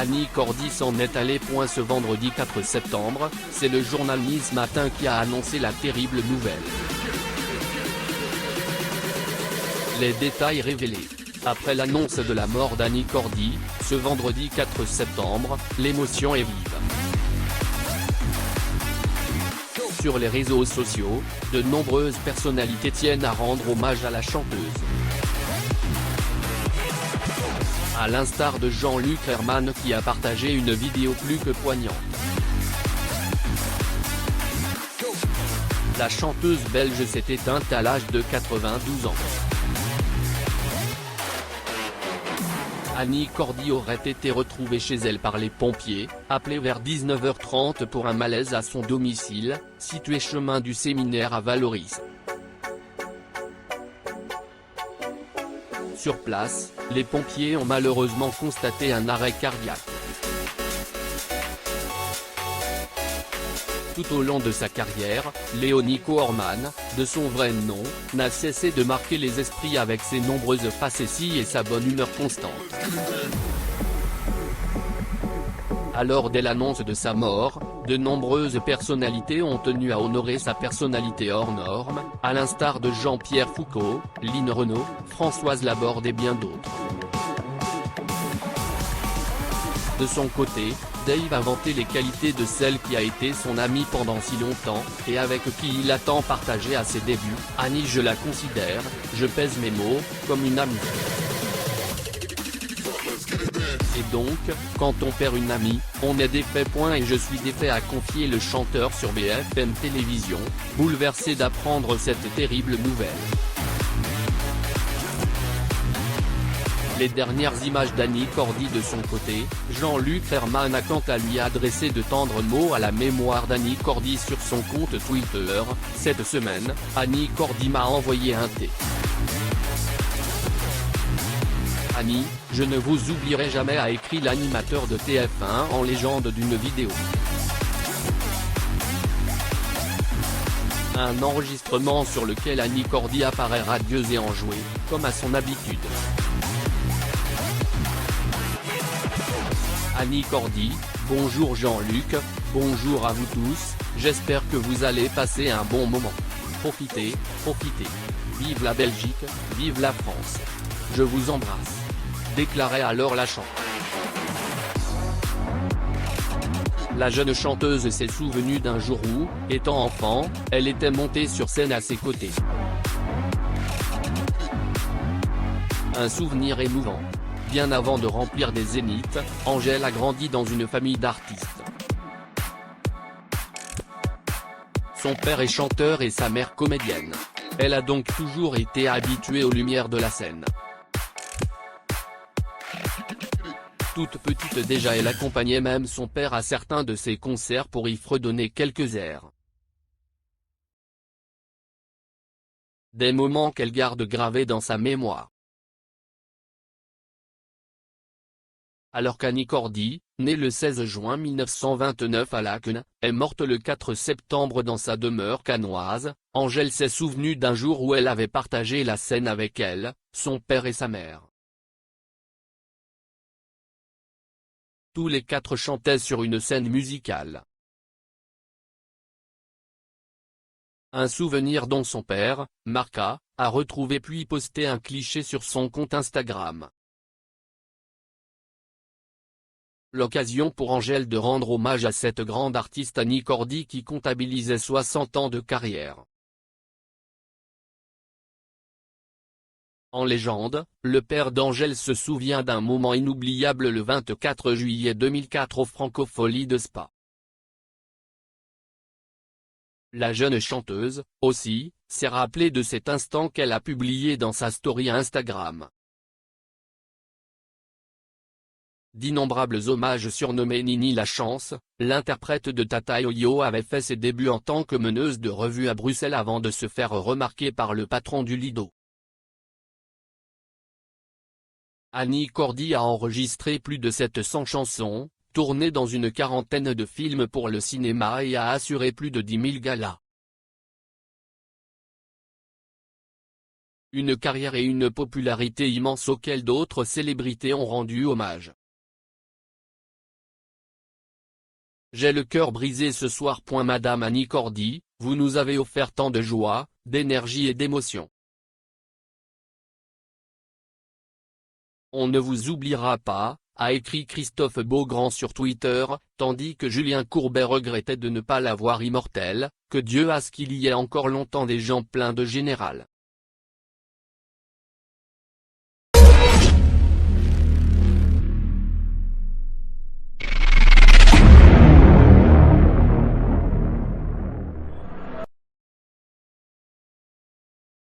Annie Cordy s'en est allée. Ce vendredi 4 septembre, c'est le journal Nice Matin qui a annoncé la terrible nouvelle. Les détails révélés. Après l'annonce de la mort d'Annie Cordy, ce vendredi 4 septembre, l'émotion est vive. Sur les réseaux sociaux, de nombreuses personnalités tiennent à rendre hommage à la chanteuse. À l'instar de Jean-Luc Herman qui a partagé une vidéo plus que poignante. La chanteuse belge s'est éteinte à l'âge de 92 ans. Annie Cordy aurait été retrouvée chez elle par les pompiers, appelée vers 19h30 pour un malaise à son domicile, situé chemin du Séminaire à Vallauris. Sur place, les pompiers ont malheureusement constaté un arrêt cardiaque. Tout au long de sa carrière, Léonie Koorman, de son vrai nom, n'a cessé de marquer les esprits avec ses nombreuses facéties et sa bonne humeur constante. Alors dès l'annonce de sa mort, de nombreuses personnalités ont tenu à honorer sa personnalité hors norme, à l'instar de Jean-Pierre Foucault, Line Renaud, Françoise Laborde et bien d'autres. De son côté, Dave a vanté les qualités de celle qui a été son amie pendant si longtemps, et avec qui il a tant partagé à ses débuts. Annie, je la considère, je pèse mes mots, comme une amie. Et donc, quand on perd une amie, on est défait. Et je suis défait, a confié le chanteur sur BFM Télévision, bouleversé d'apprendre cette terrible nouvelle. Les dernières images d'Annie Cordy. De son côté, Jean-Luc Herman a quant à lui adressé de tendres mots à la mémoire d'Annie Cordy sur son compte Twitter. Cette semaine, Annie Cordy m'a envoyé un thé. Annie, je ne vous oublierai jamais, a écrit l'animateur de TF1 en légende d'une vidéo. Un enregistrement sur lequel Annie Cordy apparaît radieuse et enjouée, comme à son habitude. Annie Cordy, bonjour Jean-Luc, bonjour à vous tous, j'espère que vous allez passer un bon moment. Profitez, profitez. Vive la Belgique, vive la France. Je vous embrasse. Déclarait alors la chanteuse. La jeune chanteuse s'est souvenue d'un jour où, étant enfant, elle était montée sur scène à ses côtés. Un souvenir émouvant. Bien avant de remplir des zéniths, Angèle a grandi dans une famille d'artistes. Son père est chanteur et sa mère comédienne. Elle a donc toujours été habituée aux lumières de la scène. Toute petite déjà, elle accompagnait même son père à certains de ses concerts pour y fredonner quelques airs. Des moments qu'elle garde gravés dans sa mémoire. Alors qu'Annie Cordy, née le 16 juin 1929 à Laeken, est morte le 4 septembre dans sa demeure cannoise, Angèle s'est souvenue d'un jour où elle avait partagé la scène avec elle, son père et sa mère. Tous les quatre chantaient sur une scène musicale. Un souvenir dont son père, Marca, a retrouvé puis posté un cliché sur son compte Instagram. L'occasion pour Angèle de rendre hommage à cette grande artiste Annie Cordy qui comptabilisait 60 ans de carrière. En légende, le père d'Angèle se souvient d'un moment inoubliable le 24 juillet 2004 aux Francofolies de Spa. La jeune chanteuse, aussi, s'est rappelée de cet instant qu'elle a publié dans sa story Instagram. D'innombrables hommages surnommés Nini la Chance, l'interprète de Tata Yo-Yo avait fait ses débuts en tant que meneuse de revue à Bruxelles avant de se faire remarquer par le patron du Lido. Annie Cordy a enregistré plus de 700 chansons, tourné dans une quarantaine de films pour le cinéma et a assuré plus de 10 000 galas. Une carrière et une popularité immenses auxquelles d'autres célébrités ont rendu hommage. J'ai le cœur brisé ce soir. Madame Annie Cordy, vous nous avez offert tant de joie, d'énergie et d'émotion. On ne vous oubliera pas, a écrit Christophe Beaugrand sur Twitter, tandis que Julien Courbet regrettait de ne pas la voir immortelle, que Dieu a ce qu'il y ait encore longtemps des gens pleins de général.